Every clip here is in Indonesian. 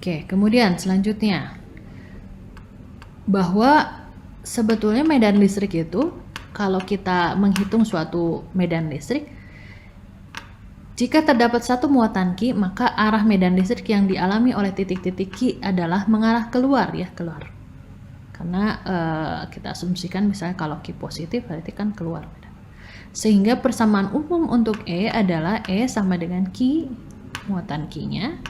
Oke, kemudian selanjutnya bahwa sebetulnya medan listrik itu, kalau kita menghitung suatu medan listrik, jika terdapat satu muatan Q, maka arah medan listrik yang dialami oleh titik-titik Q adalah mengarah keluar, ya, keluar. Karena kita asumsikan misalnya kalau Q positif berarti kan keluar. Sehingga persamaan umum untuk E adalah E sama dengan Q, muatan Q-nya,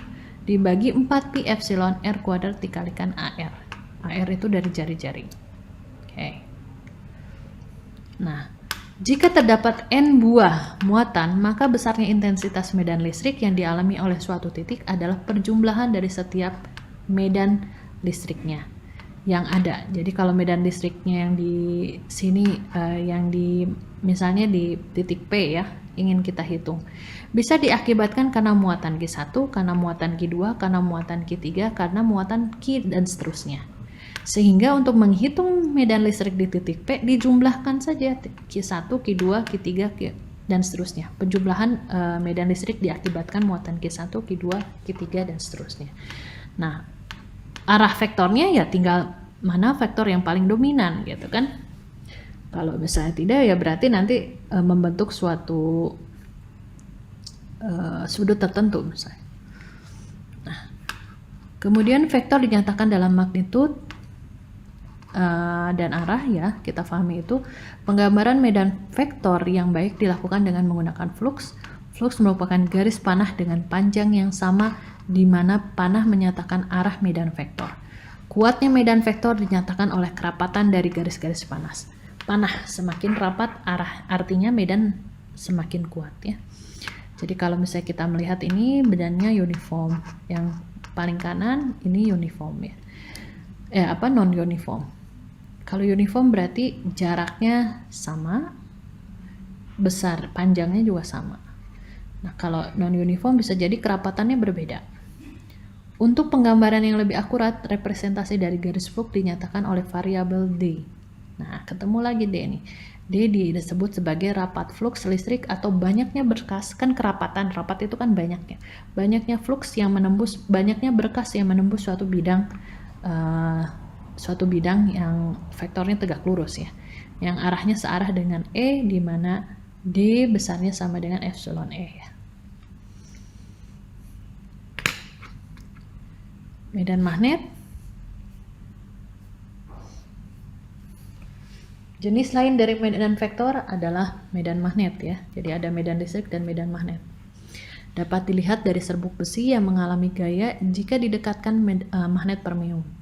dibagi 4pi epsilon R kuadrat dikalikan AR. AR itu dari jari-jari. Oke. Nah, jika terdapat N buah muatan, maka besarnya intensitas medan listrik yang dialami oleh suatu titik adalah perjumlahan dari setiap medan listriknya yang ada. Jadi kalau medan listriknya yang di sini, yang di misalnya di titik P ya, ingin kita hitung, bisa diakibatkan karena muatan Q1, karena muatan Q2, karena muatan Q3, karena muatan Q dan seterusnya. Sehingga untuk menghitung medan listrik di titik P dijumlahkan saja Q1, Q2, Q3, dan seterusnya. Penjumlahan medan listrik diakibatkan muatan Q1, Q2, Q3, dan seterusnya. Nah, arah vektornya ya tinggal mana vektor yang paling dominan gitu kan. Kalau misalnya tidak ya berarti nanti membentuk suatu sudut tertentu misalnya. Nah, kemudian vektor dinyatakan dalam magnitud dan arah ya, kita pahami itu. Penggambaran medan vektor yang baik dilakukan dengan menggunakan flux. Flux merupakan garis panah dengan panjang yang sama di mana panah menyatakan arah medan vektor. Kuatnya medan vektor dinyatakan oleh kerapatan dari garis-garis panah. Semakin rapat artinya medan semakin kuat ya. Jadi kalau misalnya kita melihat ini medannya uniform, yang paling kanan ini uniform ya. Non uniform. Kalau uniform berarti jaraknya sama, besar, panjangnya juga sama. Nah, kalau non uniform bisa jadi kerapatannya berbeda. Untuk penggambaran yang lebih akurat, representasi dari garis flux dinyatakan oleh variabel D. Nah, ketemu lagi D nih. D disebut sebagai rapat flux listrik atau banyaknya berkas. Kan kerapatan, rapat itu kan banyaknya. Banyaknya flux yang menembus, banyaknya berkas yang menembus suatu bidang yang vektornya tegak lurus ya. Yang arahnya searah dengan E, di mana D besarnya sama dengan epsilon E ya. Medan magnet. Jenis lain dari medan vektor adalah medan magnet ya. Jadi ada medan listrik dan medan magnet. Dapat dilihat dari serbuk besi yang mengalami gaya jika didekatkan magnet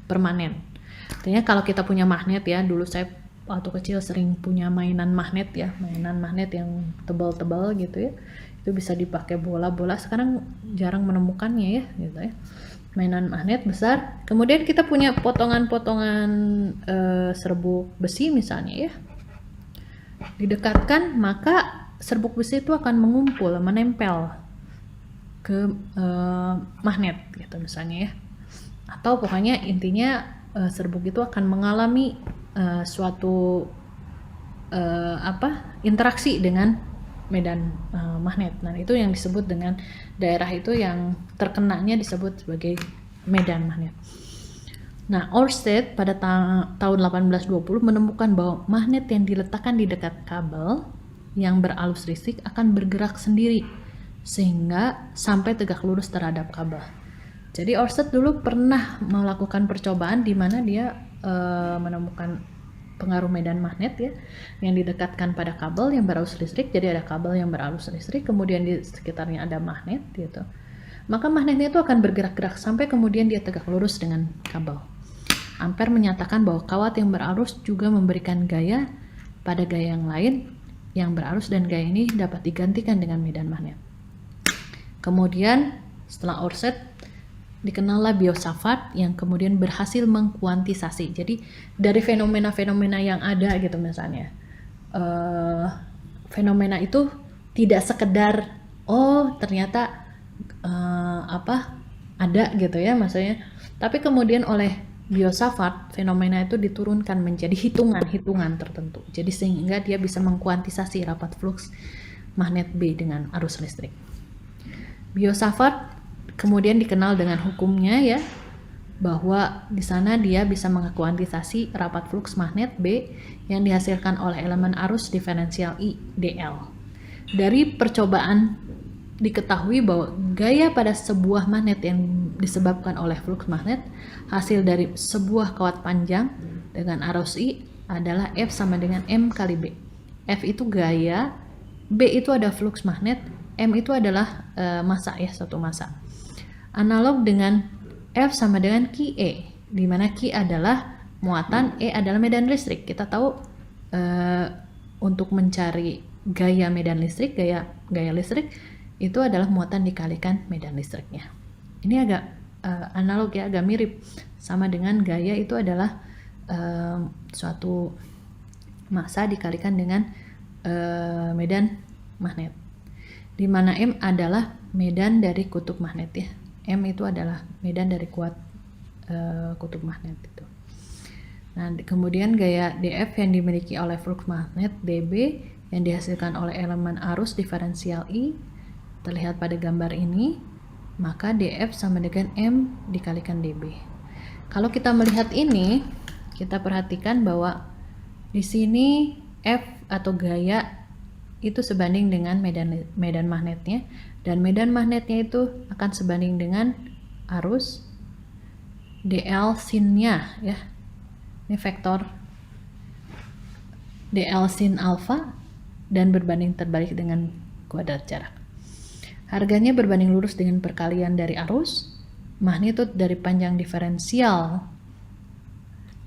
permanen. Artinya kalau kita punya magnet ya, dulu saya waktu kecil sering punya mainan magnet ya, mainan magnet yang tebal-tebal gitu ya. Itu bisa dipakai bola-bola. Sekarang jarang menemukannya ya, gitu ya. Mainan magnet besar, kemudian kita punya potongan-potongan serbuk besi misalnya ya, didekatkan maka serbuk besi itu akan mengumpul, menempel ke magnet gitu misalnya ya, atau pokoknya intinya serbuk itu akan mengalami suatu interaksi dengan medan magnet. Nah, itu yang disebut dengan daerah itu yang terkenanya disebut sebagai medan magnet. Nah, Ørsted pada tahun 1820 menemukan bahwa magnet yang diletakkan di dekat kabel yang beralus listrik akan bergerak sendiri sehingga sampai tegak lurus terhadap kabel. Jadi Ørsted dulu pernah melakukan percobaan di mana dia menemukan pengaruh medan magnet ya, yang didekatkan pada kabel yang berarus listrik. Jadi ada kabel yang berarus listrik, kemudian di sekitarnya ada magnet gitu. Maka magnetnya itu akan bergerak-gerak sampai kemudian dia tegak lurus dengan kabel. Ampere menyatakan bahwa kawat yang berarus juga memberikan gaya pada gaya yang lain yang berarus, dan gaya ini dapat digantikan dengan medan magnet. Kemudian setelah Ørsted dikenallah Biot-Savart yang kemudian berhasil mengkuantisasi. Jadi dari fenomena-fenomena yang ada gitu misalnya, fenomena itu tidak sekedar ternyata ada gitu ya maksudnya, tapi kemudian oleh Biot-Savart fenomena itu diturunkan menjadi hitungan-hitungan tertentu. Jadi sehingga dia bisa mengkuantisasi rapat flux magnet B dengan arus listrik. Biot-Savart kemudian dikenal dengan hukumnya ya, bahwa di sana dia bisa mengkuantisasi rapat fluks magnet B yang dihasilkan oleh elemen arus diferensial I dl. Dari percobaan diketahui bahwa gaya pada sebuah magnet yang disebabkan oleh fluks magnet hasil dari sebuah kawat panjang dengan arus I adalah F sama dengan M kali B. F itu gaya, B itu ada fluks magnet, M itu adalah massa ya, satu massa. Analog dengan F sama dengan QE, di mana Q adalah muatan, E adalah medan listrik. Kita tahu untuk mencari gaya medan listrik, gaya listrik itu adalah muatan dikalikan medan listriknya. Ini agak analog ya, agak mirip sama dengan gaya itu adalah suatu massa dikalikan dengan medan magnet, di mana M adalah medan dari kutub magnet ya. M itu adalah medan dari kutub magnet itu. Nah, kemudian gaya dF yang dimiliki oleh flux magnet dB yang dihasilkan oleh elemen arus diferensial I terlihat pada gambar ini, maka dF sama dengan M dikalikan dB. Kalau kita melihat ini, kita perhatikan bahwa di sini F atau gaya itu sebanding dengan medan magnetnya, dan medan magnetnya itu akan sebanding dengan arus dl sinnya ya. Ini vektor dl sin alfa dan berbanding terbalik dengan kuadrat jarak. Harganya berbanding lurus dengan perkalian dari arus, magnitud dari panjang diferensial,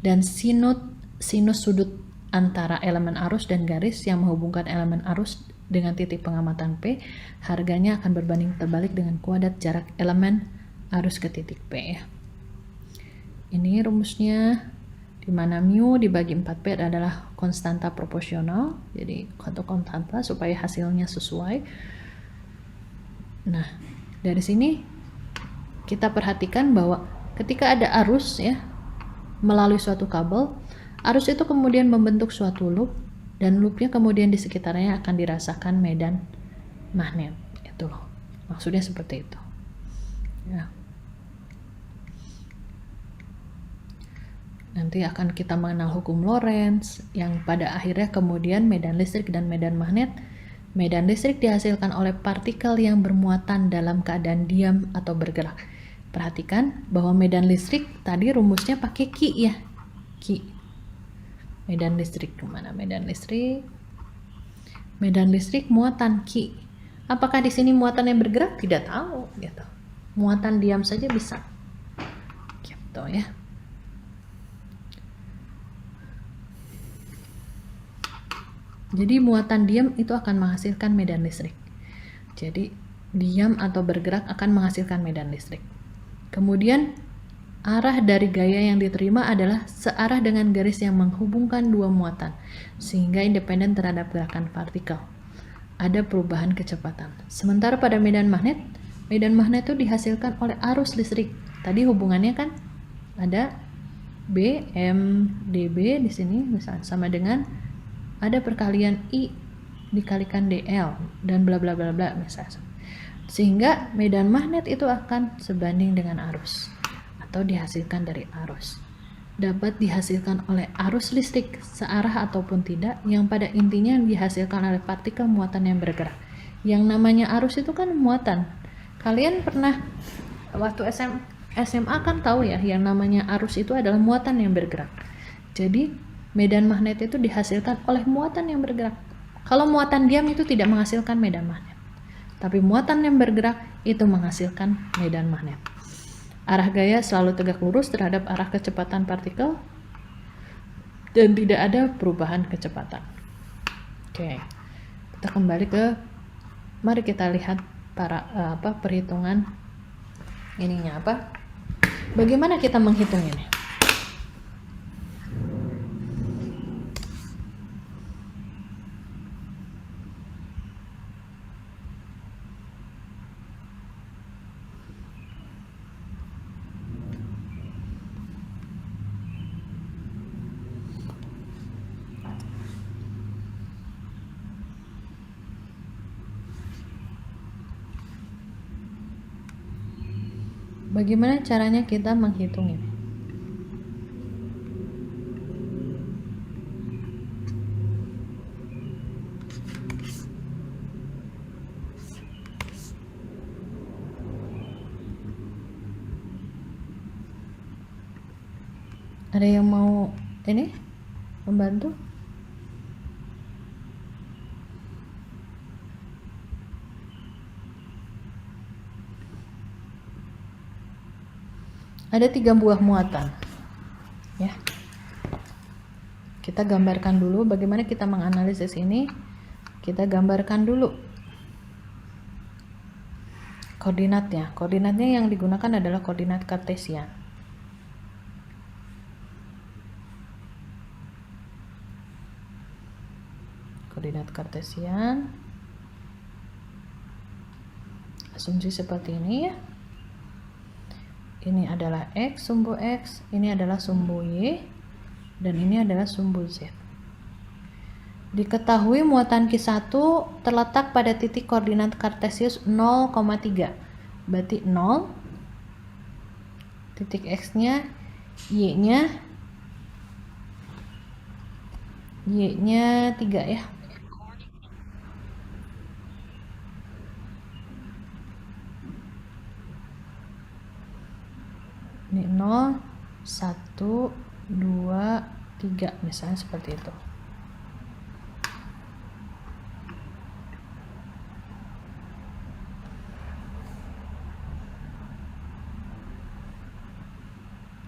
dan sinus sudut antara elemen arus dan garis yang menghubungkan elemen arus dengan titik pengamatan P. Harganya akan berbanding terbalik dengan kuadrat jarak elemen arus ke titik P ya. Ini rumusnya, di mana mu dibagi 4P adalah konstanta proporsional, jadi satu konstanta supaya hasilnya sesuai. Nah, dari sini kita perhatikan bahwa ketika ada arus ya melalui suatu kabel, arus itu kemudian membentuk suatu loop, dan loopnya kemudian di sekitarnya akan dirasakan medan magnet. Itu loh, maksudnya seperti itu ya. Nanti akan kita mengenal hukum Lorentz yang pada akhirnya kemudian medan listrik dan medan magnet. Medan listrik dihasilkan oleh partikel yang bermuatan dalam keadaan diam atau bergerak. Perhatikan bahwa medan listrik tadi rumusnya pakai Q ya, Q. Medan listrik kemana? Medan listrik muatan Q. Apakah di sini muatan yang bergerak? Tidak tahu gitu. Muatan diam saja bisa gitu ya. Jadi muatan diam itu akan menghasilkan medan listrik. Jadi diam atau bergerak akan menghasilkan medan listrik. Kemudian arah dari gaya yang diterima adalah searah dengan garis yang menghubungkan dua muatan, sehingga independen terhadap gerakan partikel. Ada perubahan kecepatan. Sementara pada medan magnet itu dihasilkan oleh arus listrik. Tadi hubungannya kan ada B M dB di sini misalnya sama dengan ada perkalian I dikalikan dl dan bla bla bla bla misalnya. Sehingga medan magnet itu akan sebanding dengan arus atau dihasilkan dari arus. Dapat dihasilkan oleh arus listrik searah ataupun tidak, yang pada intinya dihasilkan oleh partikel muatan yang bergerak. Yang namanya arus itu kan muatan. Kalian pernah waktu SMA kan tahu ya, yang namanya arus itu adalah muatan yang bergerak. Jadi medan magnet itu dihasilkan oleh muatan yang bergerak. Kalau muatan diam itu tidak menghasilkan medan magnet, tapi muatan yang bergerak itu menghasilkan medan magnet. Arah gaya selalu tegak lurus terhadap arah kecepatan partikel dan tidak ada perubahan kecepatan. Oke, kita kembali ke, mari kita lihat perhitungan ininya apa. Bagaimana kita menghitung ini? Bagaimana caranya kita menghitung ini? Ada yang mau ini membantu? Ada 3 buah muatan. Ya. Kita gambarkan dulu bagaimana kita menganalisis ini. Kita gambarkan dulu koordinatnya. Koordinatnya yang digunakan adalah koordinat kartesian. Koordinat kartesian. Asumsi seperti ini ya. Ini adalah X, sumbu X, ini adalah sumbu Y, dan ini adalah sumbu Z. Diketahui muatan Q1 terletak pada titik koordinat kartesius 0,3. Berarti 0, titik X-nya, Y-nya 3 ya. Ini 0, 1, 2, 3 misalnya seperti itu.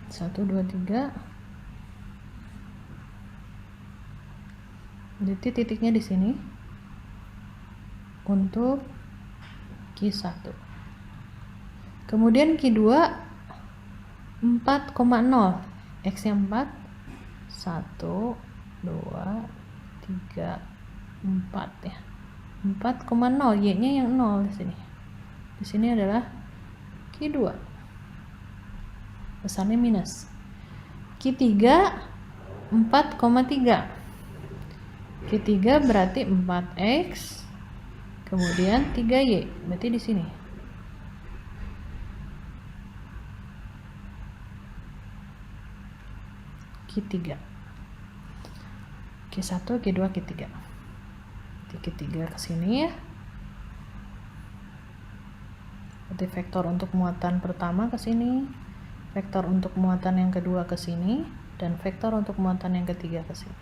Satu, dua, tiga. Jadi titiknya di sini untuk Q1. Kemudian Q2 4,0, X-nya 4, 1, 2, 3, 4 ya. 4,0, Y-nya yang 0 di sini. Di sini adalah Q2. Besarnya minus. Q3 4,3. Q3 berarti 4X kemudian 3Y, berarti di sini. Q3. Q1, Q2, Q3. Q3 ke sini ya. Berarti vektor untuk muatan pertama ke sini, vektor untuk muatan yang kedua ke sini, dan vektor untuk muatan yang ketiga ke sini.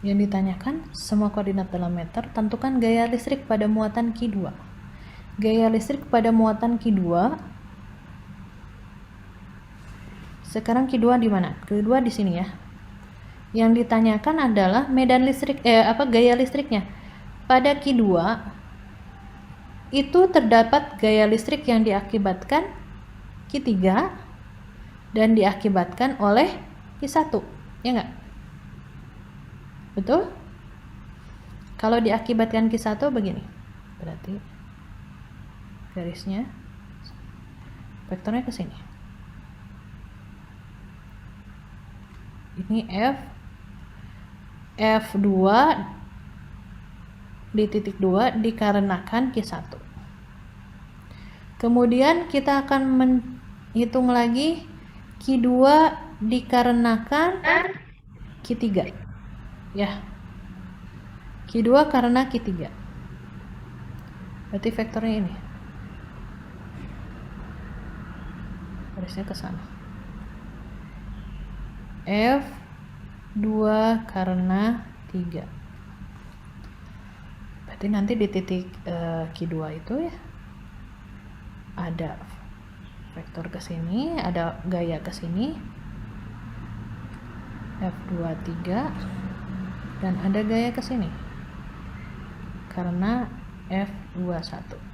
Yang ditanyakan, semua koordinat dalam meter, tentukan gaya listrik pada muatan Q2. Gaya listrik pada muatan Q2, sekarang Q2 di mana? Q2 di sini ya. Yang ditanyakan adalah medan listrik, gaya listriknya. Pada Q2, itu terdapat gaya listrik yang diakibatkan Q3 dan diakibatkan oleh Q1, ya enggak? Betul? Kalau diakibatkan Q1 begini, berarti garisnya, vektornya ke sini. Ini F2 di titik 2 dikarenakan Q1. Kemudian kita akan menghitung lagi Q2 dikarenakan Q3. Ya. Q2 karena Q3. Berarti vektornya ini. Garisnya ke sana. F2 karena 3. Berarti nanti di titik Q2 itu ya ada vektor ke sini, ada gaya ke sini, F2 3, dan ada gaya ke sini karena F2 1.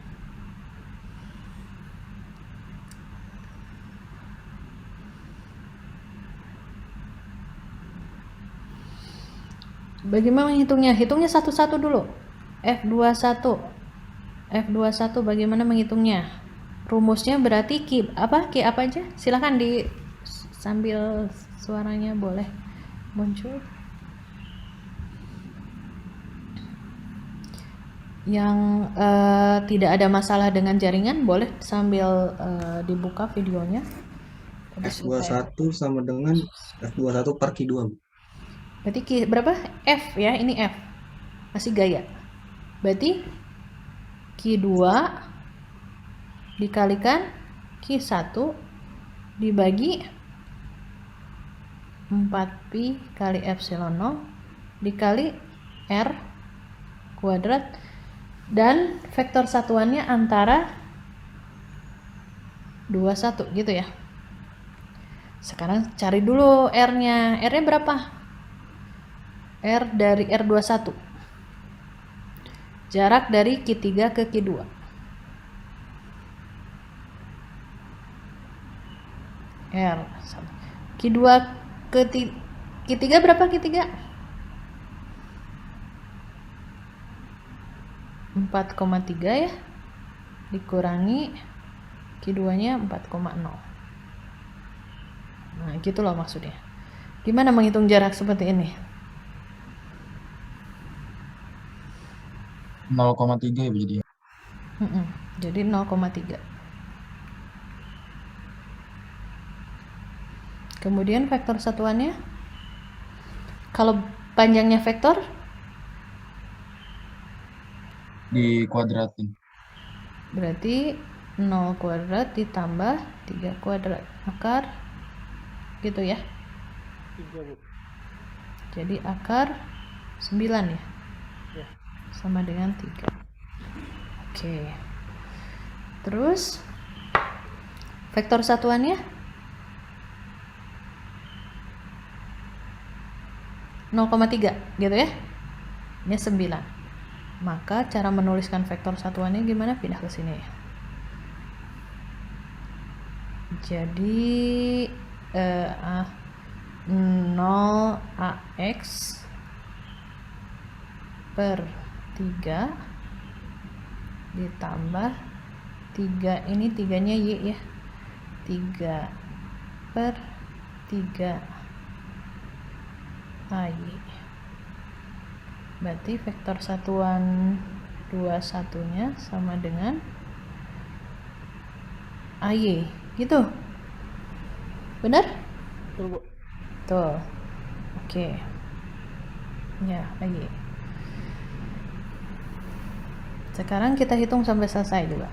Bagaimana menghitungnya? Hitungnya satu-satu dulu. F21 bagaimana menghitungnya? Rumusnya berarti Q apa aja? Silahkan di sambil suaranya boleh muncul. Yang tidak ada masalah dengan jaringan boleh sambil dibuka videonya. F21 sama dengan F21 per Q2. Berarti berapa? F ya, ini F. Masih gaya. Berarti Q2 dikalikan Q1 dibagi 4pi kali epsilon 0 dikali R kuadrat, dan vektor satuannya antara 21 gitu ya. Sekarang cari dulu R-nya. R-nya berapa? R dari R21. Jarak dari Q3 ke Q2. R. Q2 ke Q3 berapa Q3? 4,3 ya. Dikurangi Q2-nya 4,0. Nah, gitu loh maksudnya. Gimana menghitung jarak seperti ini? 0,3 ya jadi. Jadi 0,3. Kemudian vektor satuannya, kalau panjangnya vektor Dikuadratin. berarti 0 kuadrat ditambah 3 kuadrat akar gitu ya. 3, Bu. Jadi akar 9 ya. Ya. Sama dengan 3. Oke. Terus vektor satuannya 0,3 gitu ya. Ini 9. Maka cara menuliskan vektor satuannya gimana? Pindah ke sini. Jadi 0ax per 3 ditambah 3, ini 3-nya y ya, 3 per 3 ay. Berarti vektor satuan 21-nya sama dengan ay gitu. Benar? Betul, Bu. Tuh. Oke. Ya, ay. Sekarang kita hitung sampai selesai juga.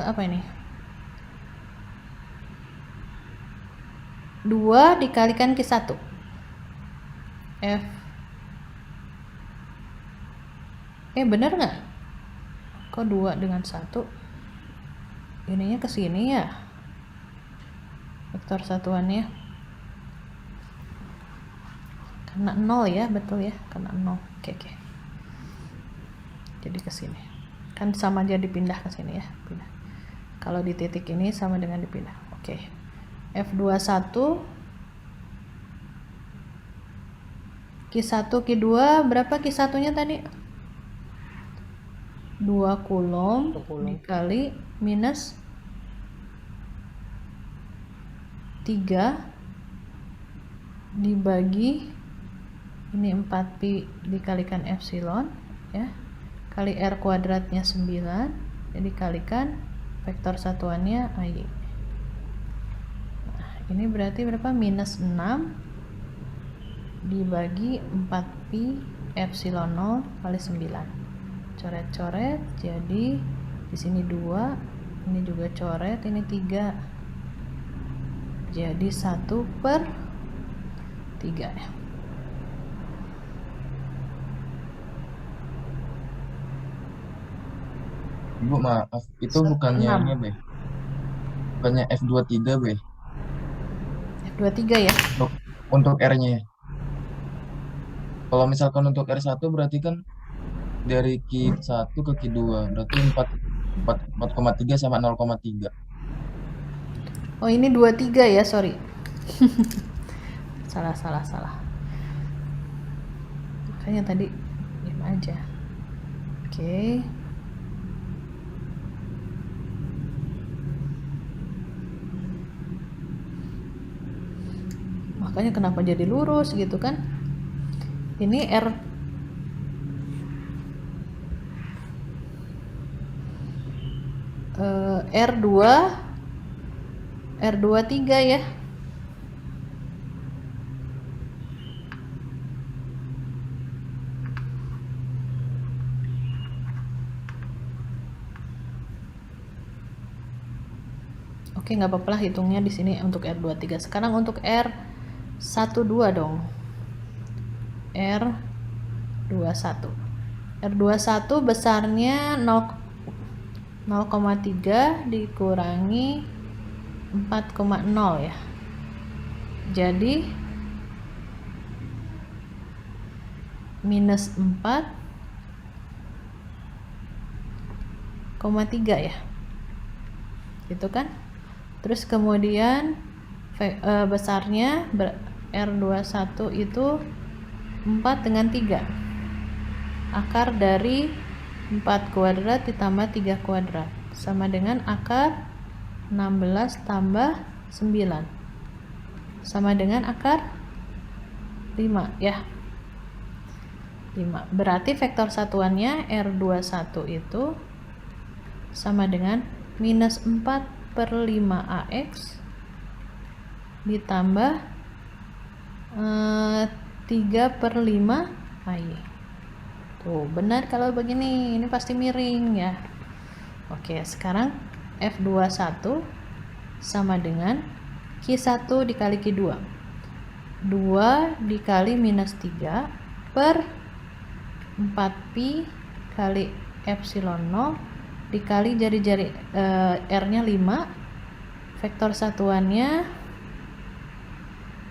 Apa ini? 2 dikalikan Q1. F. Bener nggak? Kok 2 dengan 1? Ininya ke sini ya. Vektor satuannya. Karena 0 ya, betul ya, karena 0. Oke. Jadi ke sini. Kan sama aja dipindah ke sini ya, pindah. Kalau di titik ini sama dengan dipindah. Oke. F21 Q1 Q2 berapa Q1-nya tadi? 2 Coulomb dikali minus 3 dibagi ini 4pi dikalikan epsilon ya, kali R kuadratnya 9, jadi kalikan vektor satuannya ay. Nah, ini berarti berapa? Minus 6 dibagi 4pi epsilon 0 kali 9. Coret-coret, jadi di sini 2, ini juga coret, ini 3. Jadi 1/3 ya. Ibu maaf, itu bukannya ini, Be. Bukannya F23, Be. F23 ya. Untuk R-nya. Kalau misalkan untuk R1 berarti kan dari Q1 ke Q2, berarti 4,3 sama 0,3. Oh, ini 23 ya, sorry. salah. Makanya tadi diam aja. Oke. Makanya kenapa jadi lurus gitu kan? Ini R23 ya. Oke, nggak apa-apa lah hitungnya di sini untuk R23. Sekarang untuk R12 dong. R21. R21 besarnya 0,3 dikurangi 4,0 ya. Jadi minus 4,3 ya. Gitu kan? Terus kemudian besarnya R21 itu 4 dengan 3. Akar dari 4 kuadrat ditambah 3 kuadrat sama dengan akar 16 tambah 9 sama dengan akar 5 ya. 5. Berarti vektor satuannya R21 itu sama dengan minus 4/5AX ditambah 3/5AY. Tuh, benar kalau begini, ini pasti miring ya. Oke, sekarang F21 sama dengan Q1 dikali Q2. 2 dikali minus 3 per 4pi kali epsilon 0 dikali jari-jari R-nya 5. Vektor satuannya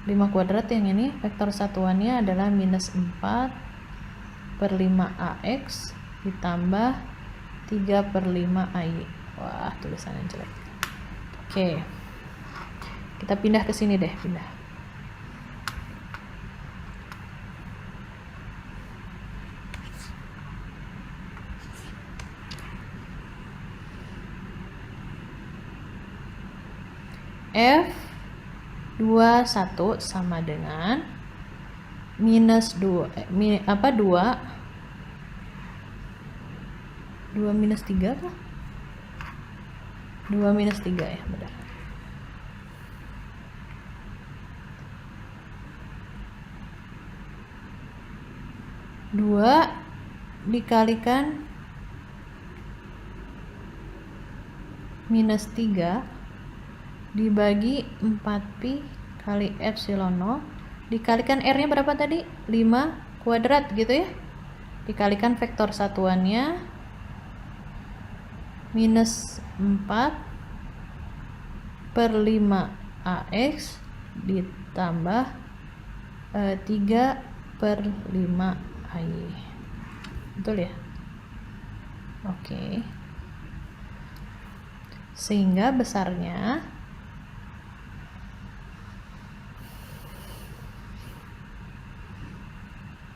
5 kuadrat yang ini. Vektor satuannya adalah minus 4/5AX ditambah 3/5AY. Wah, tulisannya jelek. Oke. Kita pindah ke sini deh, pindah. F21 sama dengan minus 2 minus 3 kah? 2 minus 3 ya, benar. Dua dikalikan minus 3 dibagi 4pi kali epsilon 0 dikalikan R nya berapa tadi? 5 kuadrat gitu ya, dikalikan vektor satuannya minus 4/5AX ditambah 3/5AY. Betul ya? Oke. Sehingga besarnya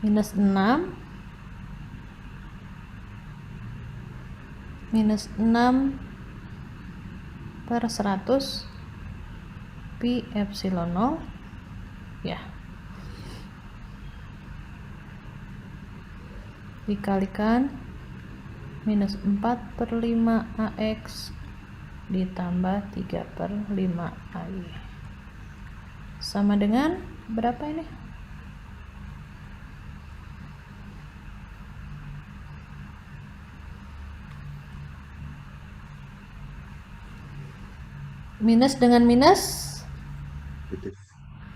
minus 6 per 100 pi epsilon 0 ya, dikalikan minus 4/5AX ditambah 3/5AY sama dengan berapa ini? Minus dengan minus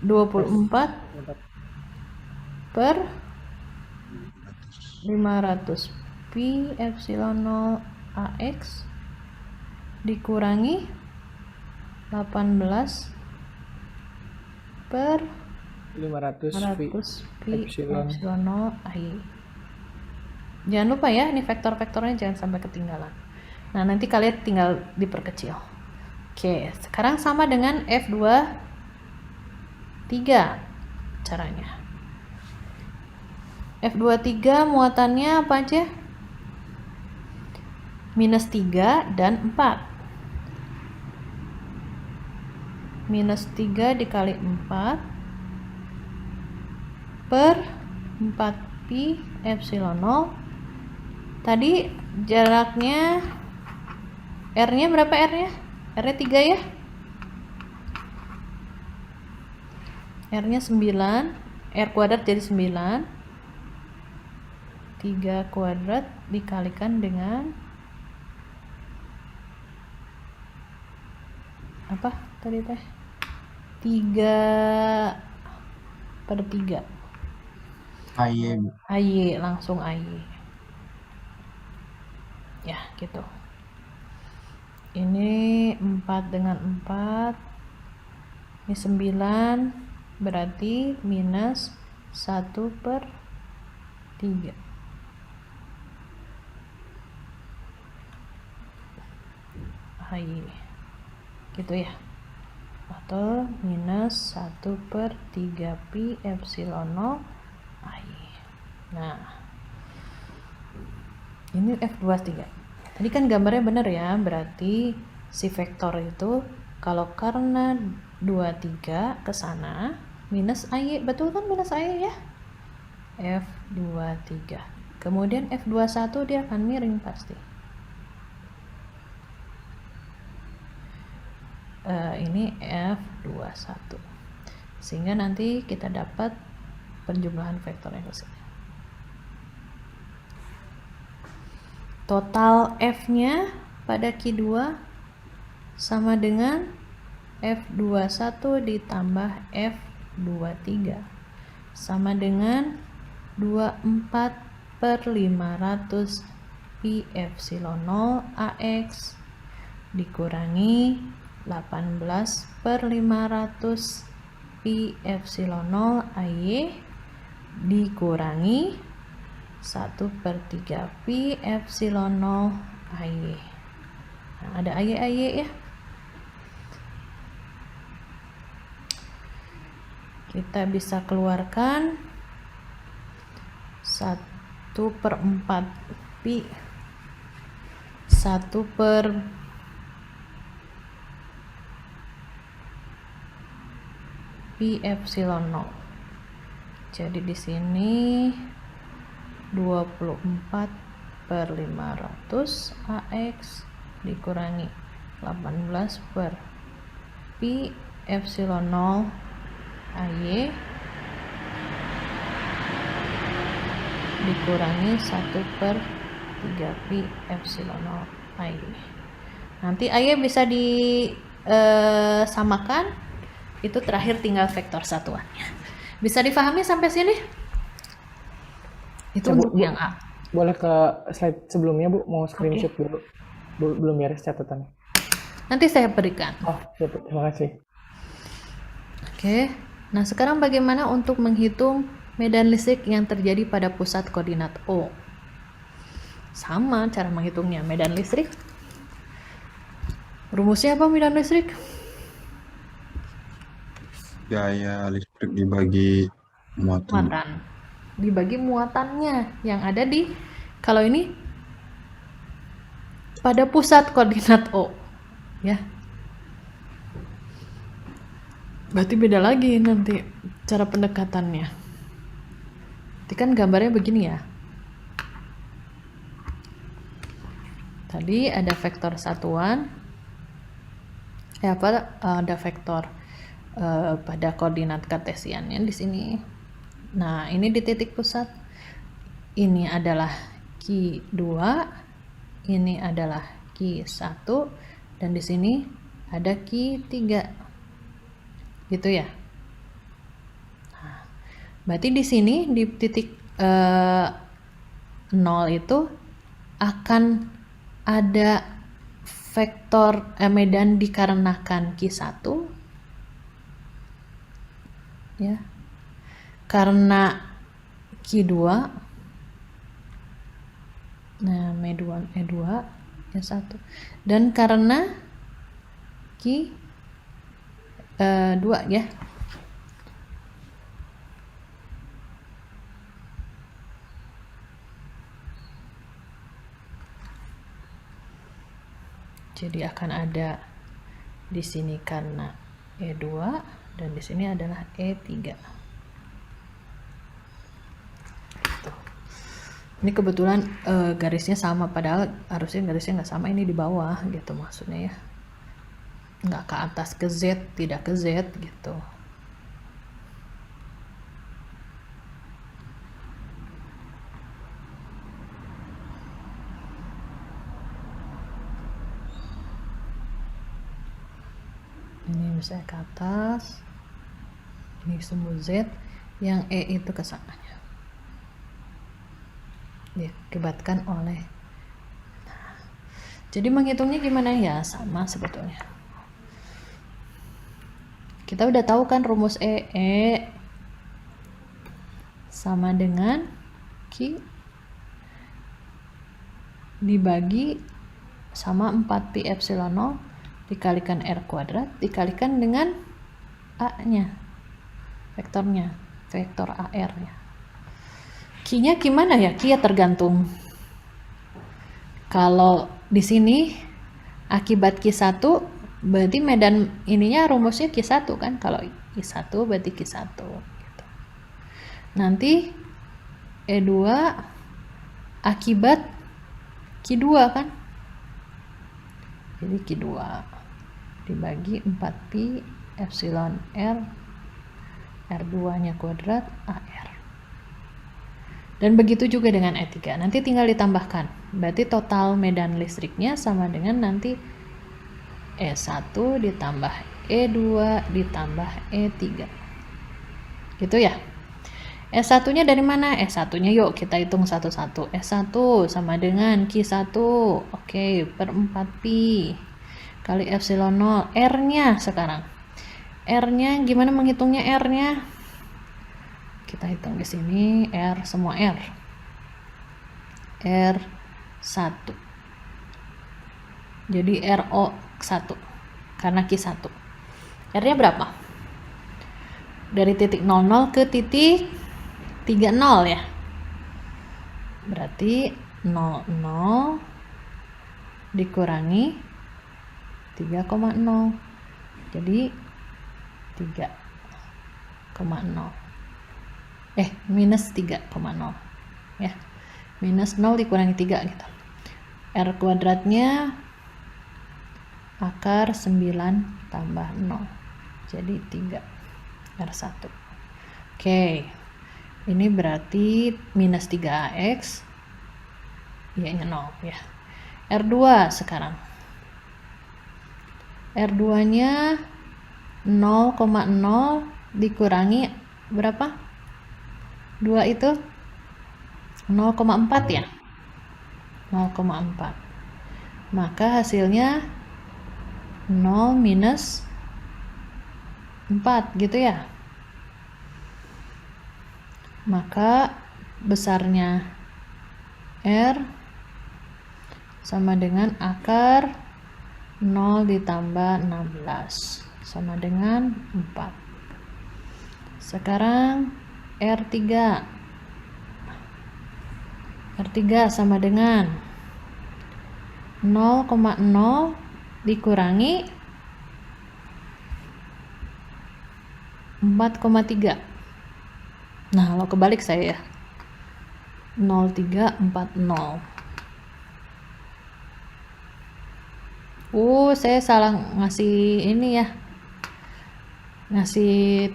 24 per 500 pi epsilon 0 AX dikurangi 18 per 500 pi epsilon. epsilon 0 AY. Jangan lupa ya, ini vektor-vektornya jangan sampai ketinggalan. Nah, nanti kalian tinggal diperkecil. Oke, sekarang sama dengan F23 caranya. F23 muatannya apa aja? Minus 3 dan 4. Minus 3 dikali 4 per 4pi epsilon 0. Tadi jaraknya R-nya berapa R-nya? R-nya 3 ya? R-nya 9, R kuadrat jadi 9. 3 kuadrat dikalikan dengan 18 apa tadi teh 3/3 AY Bu. AY, langsung AY ya gitu. Ini 4 dengan 4, ini 9, berarti minus 1/3 AY gitu ya, atau minus 1/3 pi epsilon 0 AY. Nah ini F23 tadi kan gambarnya bener ya, berarti si vektor itu kalau karena 23 ke sana minus AY, betul kan, minus AY ya, F23. Kemudian F21 dia akan miring pasti. Ini F21, sehingga nanti kita dapat penjumlahan vektor yang kesini. Total F-nya pada Q2 sama dengan F21 ditambah F23 sama dengan 24/500 pi epsilon 0 AX dikurangi 18/500 pi epsilon 0 AY dikurangi 1/3 pi epsilon 0 AY. Nah, ada AY ya. Kita bisa keluarkan 1/4 pi 1/4 pi epsilon 0. Jadi di sini 24/500 AX dikurangi 18 per pi epsilon 0 AY dikurangi 1/3 pi epsilon 0 AY. Nanti AY bisa disamakan. Itu terakhir tinggal vektor satuannya. Bisa difahami sampai sini? Itu untuk yang A. Boleh ke slide sebelumnya Bu, mau screenshot dulu. Belum beres catatannya. Nanti saya berikan. Oh, ya Bu, terima kasih. Oke. Nah, sekarang bagaimana untuk menghitung medan listrik yang terjadi pada pusat koordinat O? Sama cara menghitungnya. Medan listrik. Rumusnya apa medan listrik? Gaya listrik dibagi muatan. Dibagi muatannya yang ada di, kalau ini pada pusat koordinat O ya, berarti beda lagi nanti cara pendekatannya. Nanti kan gambarnya begini ya, tadi ada vektor satuan ada vektor pada koordinat kartesiannya di sini. Nah, ini di titik pusat. Ini adalah Q2, ini adalah Q1, dan di sini ada Q3. Gitu ya. Nah, berarti di sini di titik 0 itu akan ada vektor medan dikarenakan Q1 ya, karena Q2, nah E2 S1, dan karena Q2 ya. Jadi akan ada di sini karena E2 dan di sini adalah E3. Ini kebetulan garisnya sama, padahal harusnya garisnya nggak sama, ini di bawah gitu maksudnya ya, nggak ke atas ke Z, tidak ke Z gitu. rumus E ke atas, ini sumbu Z, yang E itu ke sananya diakibatkan oleh. Jadi menghitungnya gimana ya? Sama sebetulnya. Kita udah tahu kan rumus E sama dengan Q dibagi sama 4pi epsilon 0 dikalikan R kuadrat dikalikan dengan A-nya, vektornya, vektor AR-nya. Q-nya gimana ya? Q ya tergantung. Kalau di sini akibat Q1 berarti medan ininya rumusnya Q1 kan. Kalau Q1 berarti Q1 gitu. Nanti E2 akibat Q2 kan. Jadi Q2 dibagi 4pi epsilon R, R2-nya kuadrat AR. Dan begitu juga dengan E3. Nanti tinggal ditambahkan. Berarti total medan listriknya sama dengan nanti E1 ditambah E2 ditambah E3. Gitu ya. S1-nya dari mana? S1-nya yuk kita hitung satu-satu. S1 sama dengan Q1. Oke, per 4pi kali epsilon 0. R-nya sekarang. R-nya gimana menghitungnya R-nya? Kita hitung di sini R semua R. R1. Jadi RO1 karena Q1. R-nya berapa? Dari titik 00 ke titik 30 ya. Berarti 00 dikurangi 3,0. Jadi 3,0. Minus 3,0 ya, minus 0 dikurangi 3 gitu. R kuadratnya akar 9 tambah 0 jadi 3 R1. Oke, ini berarti minus 3AX Y nya 0 ya. R2 sekarang, R2 nya 0,0 dikurangi berapa? 2 itu 0,4 ya, 0,4. Maka hasilnya 0 minus 4 gitu ya. Maka besarnya R sama dengan akar 0 ditambah 16 sama dengan 4. Sekarang R3 sama dengan 0,0 dikurangi 4,3. Nah, kalau kebalik saya ya. 0,340. Saya salah ngasih ini ya. Ngasih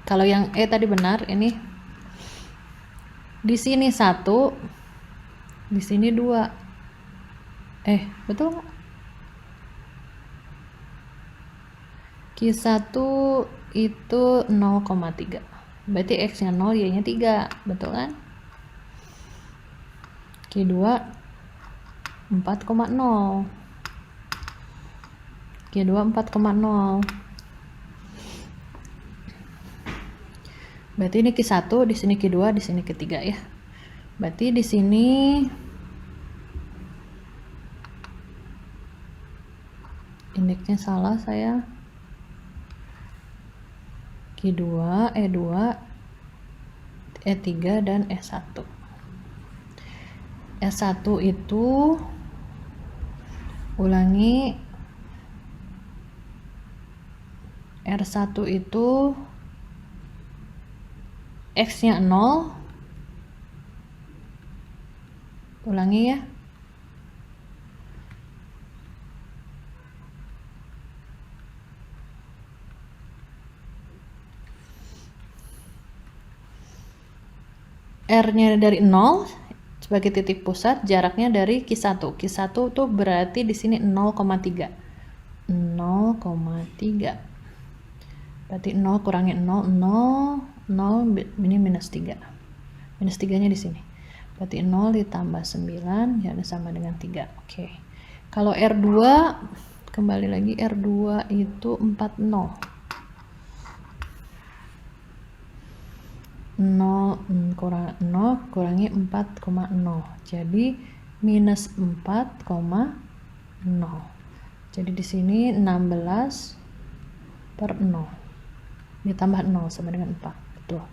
kalau yang E tadi benar, ini di sini 1, di sini 2. Betul nggak? Q1 itu 0,3. Berarti X-nya 0, Y-nya 3. Betul kan? Q2 4,0. Q2 4,0. Berarti ini Q1, di sini Q2, di sini Q3 ya. Berarti di sini indeksnya salah saya. Q2, E2, E3 dan S1. S1 itu ulangi, R1 itu X-nya 0. Ulangi ya. R-nya dari 0 sebagai titik pusat, jaraknya dari Q1. Q1 tuh berarti di sini 0,3. 0,3 0,3. Berarti 0 kurangi 0, 0, ini minus 3. Minus 3-nya di sini. Berarti 0 ditambah 9, ya sama dengan 3. Oke. Kalau R2, kembali lagi R2 itu 40. 0 kurangi 4,0. Jadi minus 4,0. Jadi di sini 16 per 0 ditambah 0 sama dengan 4. Betul.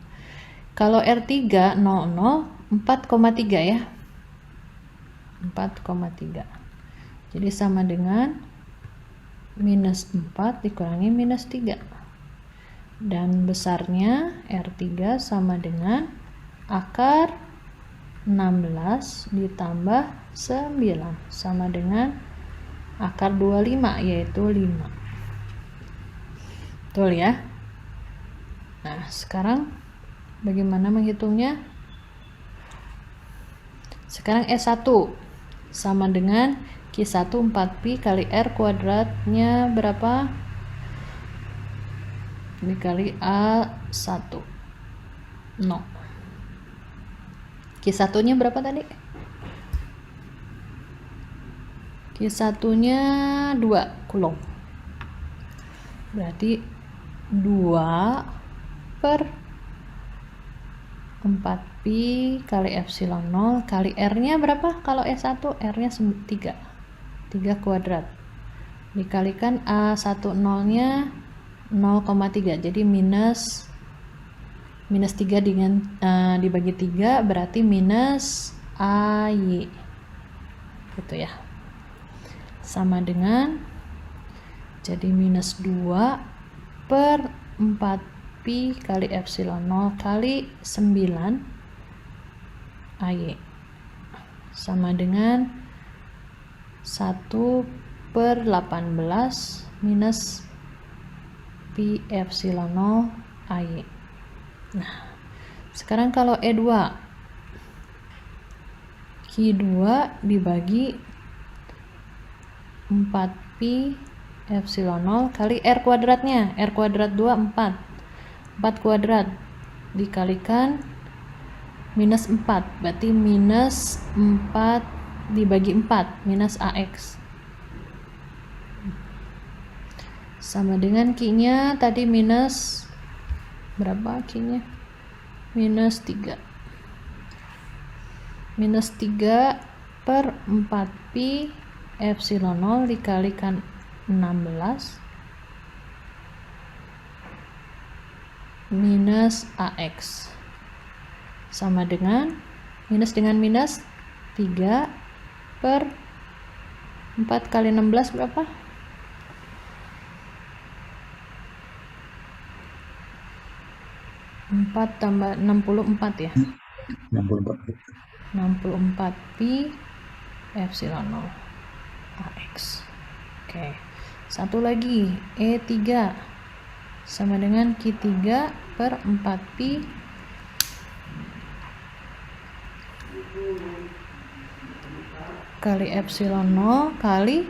Kalau R3 00 4,3 ya. 4,3. Jadi sama dengan minus 4 dikurangi minus 3. Dan besarnya R3 sama dengan akar 16 ditambah 9 sama dengan akar 25, yaitu 5. Betul ya? Nah, sekarang bagaimana menghitungnya? Sekarang S1 sama dengan Q1 4pi kali R kuadratnya berapa? Dikali A1 0. Q1 nya berapa tadi? Q1 nya 2 Coulomb. Berarti 2 per 4pi kali epsilon 0 kali R nya berapa? Kalau S1 R nya 3 kuadrat dikalikan A10 nya 0,3. Jadi minus 3 dengan dibagi 3 berarti minus AY, gitu ya, sama dengan, jadi minus 2 per 4pi kali epsilon 0 kali 9 AY sama dengan 1 per 18 minus pi epsilon 0 AY. Nah, sekarang kalau E2 Q2 dibagi 4pi epsilon 0 kali R kuadratnya. R kuadrat 2 4 kuadrat dikalikan minus 4, berarti minus 4 dibagi 4 minus AX sama dengan Q-nya tadi minus berapa? Q-nya minus 3. Minus 3 per 4pi epsilon 0 dikalikan 16 minus AX sama dengan minus 3 per 4 kali 16 berapa? 4 tambah 64 ya? 64. 64 pi epsilon 0 AX. Oke. Satu lagi, E3 sama dengan Q3 per 4pi kali epsilon 0 kali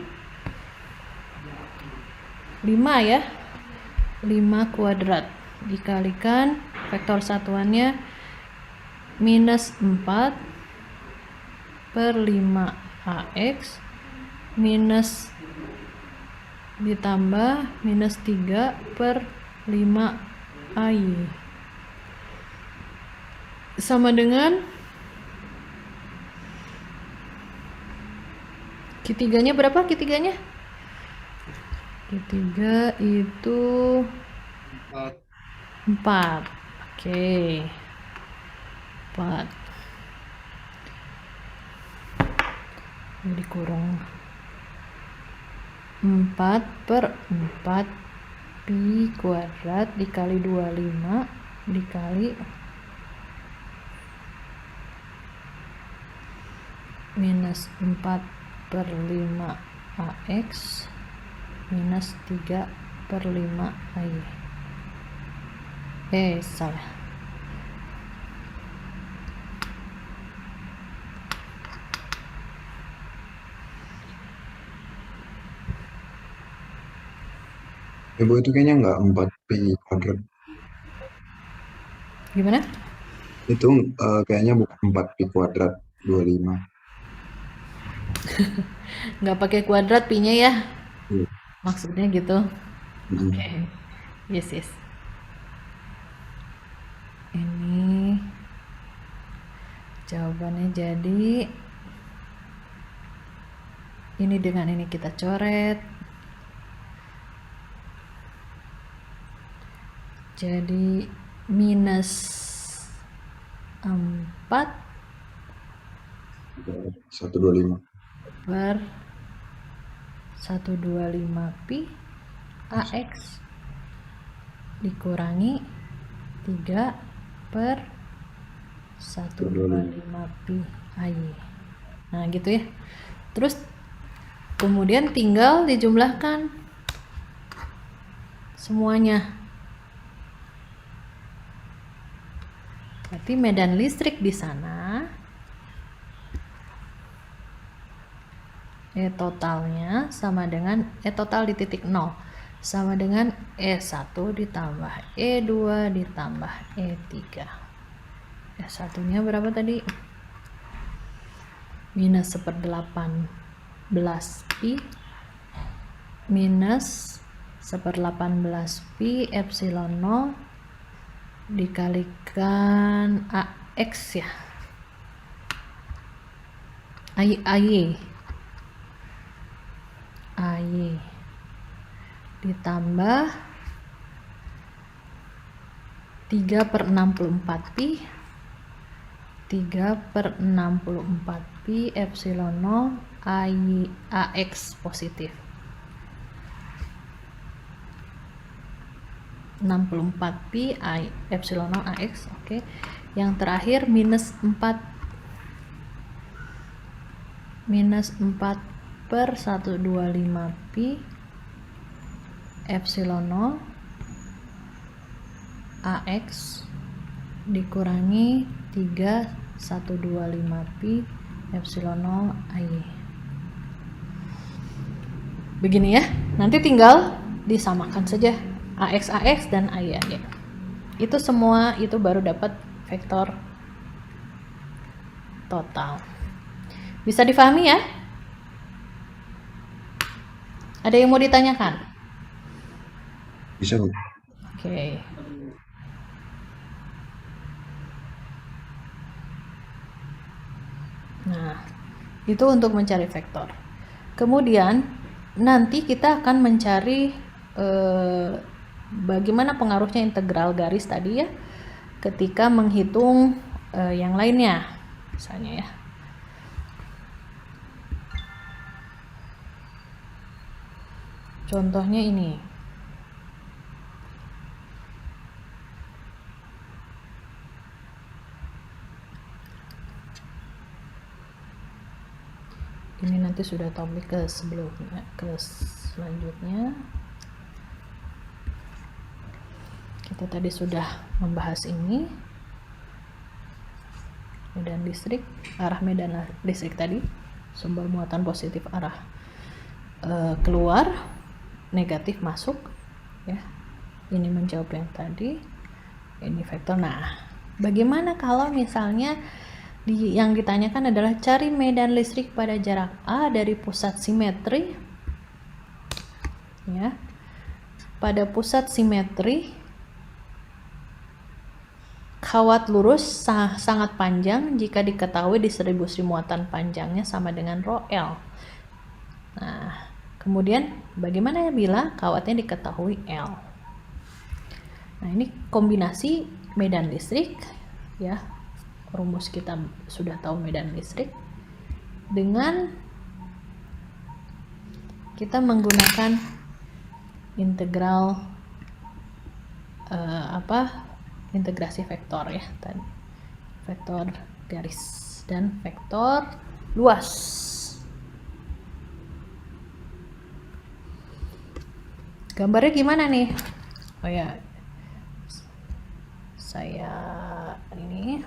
5 ya. 5 kuadrat dikalikan vektor satuannya minus 4 per 5 AX minus ditambah minus 3 per 5 AY sama dengan Q3 nya berapa? Q3 nya itu 4. Oke. 4 dikurung 4 per 4 pi kuadrat dikali 25 dikali minus 4 per 5 AX minus 3 per 5 AY. Salah. Bu itu kayaknya nggak 4pi kuadrat. Gimana? Itu kayaknya bukan 4pi kuadrat 25. Nggak pakai kuadrat pi-nya ya? Iya. Maksudnya gitu. Mm-mm. Oke. Yes, yes. Ini jawabannya jadi ini dengan ini kita coret. Jadi minus 4 125. per 125 pi AX dikurangi 3 per 125 pi AY. Nah gitu ya. Terus kemudian tinggal dijumlahkan semuanya. Berarti medan listrik di sana totalnya sama dengan total di titik 0 sama dengan E1 ditambah E2 ditambah E3. E1 nya berapa tadi? Minus 1/18 pi minus 1/18 pi epsilon 0 dikalikan AX ya, AY ditambah 3/64 pi 3/64 pi epsilon 0 AX positif 64 pi epsilon 0 AX. Oke. Yang terakhir minus 4 per 125 pi epsilon 0 AX dikurangi 3/125 pi epsilon 0 AY. Begini ya. Nanti tinggal disamakan saja AX dan AY. Itu semua itu baru dapat vektor total. Bisa difahami ya? Ada yang mau ditanyakan? Bisa, Bu. Oke. Nah, itu untuk mencari vektor. Kemudian nanti kita akan mencari bagaimana pengaruhnya integral garis tadi ya ketika menghitung yang lainnya, misalnya ya. Contohnya ini. Ini nanti sudah topik ke sebelumnya, ke selanjutnya. Kita tadi sudah membahas ini. Medan listrik, arah medan listrik tadi, sumber muatan positif arah keluar, negatif masuk, ya. Ini menjawab yang tadi. Ini vektor. Nah, bagaimana kalau misalnya yang ditanyakan adalah cari medan listrik pada jarak A dari pusat simetri, ya. Pada pusat simetri kawat lurus sangat panjang jika diketahui distribusi muatan panjangnya sama dengan rho L. Nah, kemudian bagaimana bila kawatnya diketahui L? Nah, ini kombinasi medan listrik, ya. Rumus kita sudah tahu medan listrik dengan kita menggunakan integral integrasi vektor ya tadi, vektor garis dan vektor luas. Gambarnya gimana nih? Oh ya, saya ini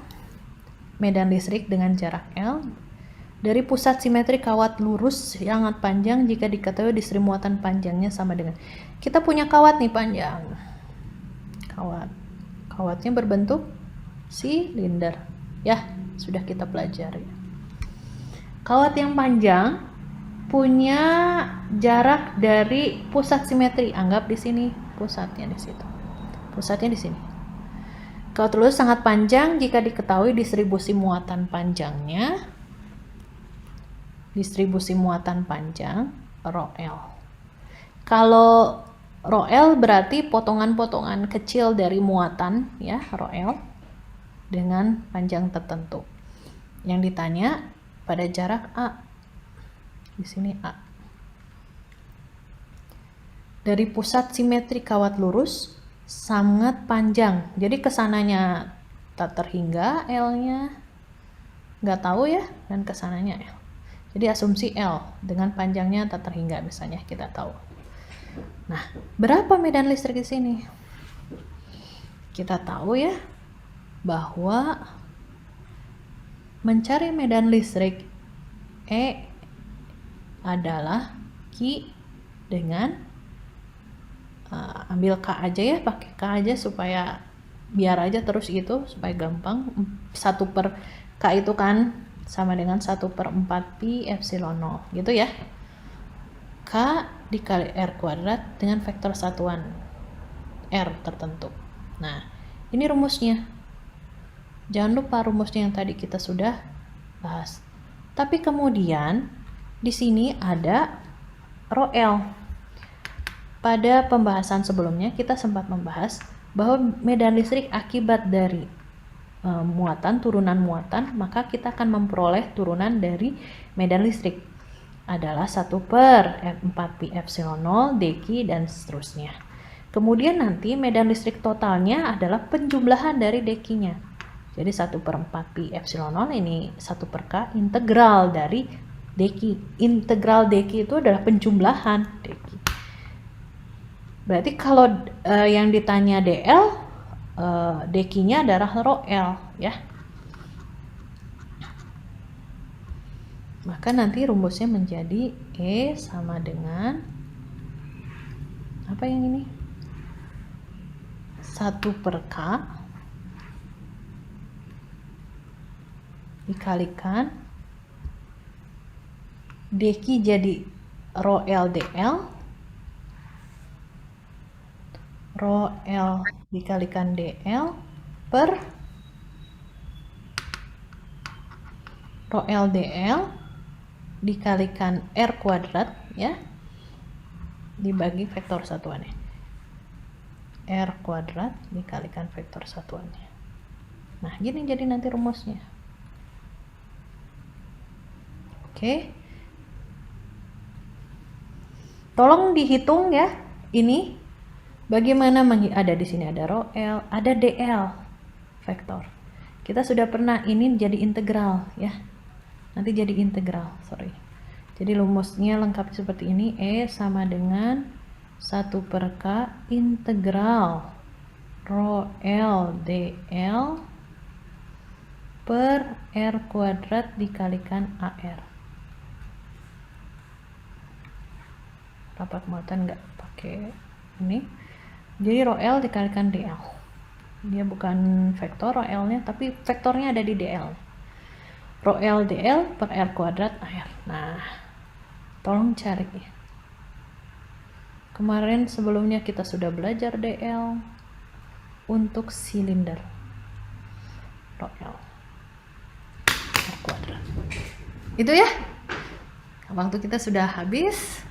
medan listrik dengan jarak L dari pusat simetri kawat lurus sangat panjang jika diketahui distribusi muatan panjangnya sama dengan. kita punya kawat nih panjang. Kawatnya berbentuk silinder. Ya, sudah kita pelajari. Kawat yang panjang punya jarak dari pusat simetri. Anggap di sini pusatnya di situ. Pusatnya di sini. Kawat lurus sangat panjang jika diketahui distribusi muatan panjangnya. Distribusi muatan panjang rho L. Kalau rho L berarti potongan-potongan kecil dari muatan ya, rho L dengan panjang tertentu. Yang ditanya pada jarak A. Di sini A. Dari pusat simetri kawat lurus sangat panjang. Jadi kesananya tak terhingga L-nya. Nggak tahu ya, dan kesananya L. Jadi asumsi L dengan panjangnya tak terhingga misalnya kita tahu. Nah, berapa medan listrik di sini? Kita tahu ya bahwa mencari medan listrik E adalah Q dengan ambil K aja ya, pakai K aja supaya biar aja terus gitu supaya gampang. 1/K itu kan sama dengan 1/4 pi epsilon 0 gitu ya. K dikali R kuadrat dengan vektor satuan R tertentu. Nah, ini rumusnya. Jangan lupa rumusnya yang tadi kita sudah bahas. Tapi kemudian di sini ada rho L. Pada pembahasan sebelumnya kita sempat membahas bahwa medan listrik akibat dari turunan muatan, maka kita akan memperoleh turunan dari medan listrik adalah 1/4 pi epsilon 0 dq dan seterusnya. Kemudian nanti medan listrik totalnya adalah penjumlahan dari dq-nya. Jadi 1/4 pi epsilon 0 ini 1/K integral dari dq. Integral dq itu adalah penjumlahan dq. Berarti kalau yang ditanya dl, dq-nya adalah rho L ya. Maka nanti rumusnya menjadi E sama dengan apa yang ini? 1/K dikalikan dq jadi rho L dl, rho L dikalikan dl per rho L dl dikalikan R kuadrat ya, dibagi vektor satuannya. R kuadrat dikalikan vektor satuannya. Nah, gini jadi nanti rumusnya. Oke. Tolong dihitung ya. Ini bagaimana ada di sini ada rho L, ada dl vektor. Kita sudah pernah ini jadi integral ya. Nanti jadi integral, sorry. Jadi rumusnya lengkap seperti ini. E sama dengan 1/K integral rho L dl per R kuadrat dikalikan AR. Rapat muatan nggak pakai ini. Jadi rho L dikalikan dl. Dia bukan vektor rho L-nya, tapi vektornya ada di dl. Rho L dl per R kuadrat AR. Nah, tolong cari. Kemarin sebelumnya kita sudah belajar dl untuk silinder. Rho L R kuadrat. Itu ya. Waktu kita sudah habis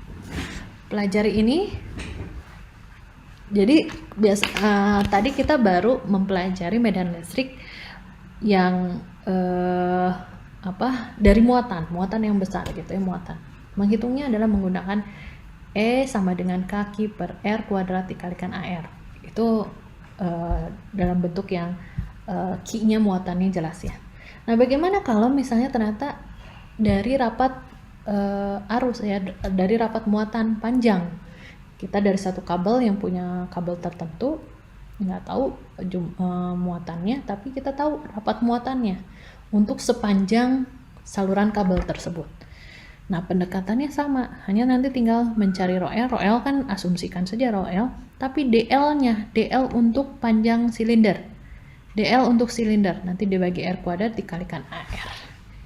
pelajari ini. Jadi tadi kita baru mempelajari medan listrik yang dari muatan yang besar gitu ya, muatan. Menghitungnya adalah menggunakan E sama dengan kaki per R kuadrat dikalikan AR. Itu dalam bentuk yang Q-nya muatannya jelas ya. Nah, bagaimana kalau misalnya ternyata dari rapat arus ya, dari rapat muatan panjang, kita dari satu kabel yang punya kabel tertentu nggak tahu muatannya, tapi kita tahu rapat muatannya untuk sepanjang saluran kabel tersebut. Nah, pendekatannya sama, hanya nanti tinggal mencari rho L. Rho L kan asumsikan saja rho L, tapi DL-nya, DL untuk panjang silinder. DL untuk silinder, nanti dibagi R kuadrat dikalikan AR.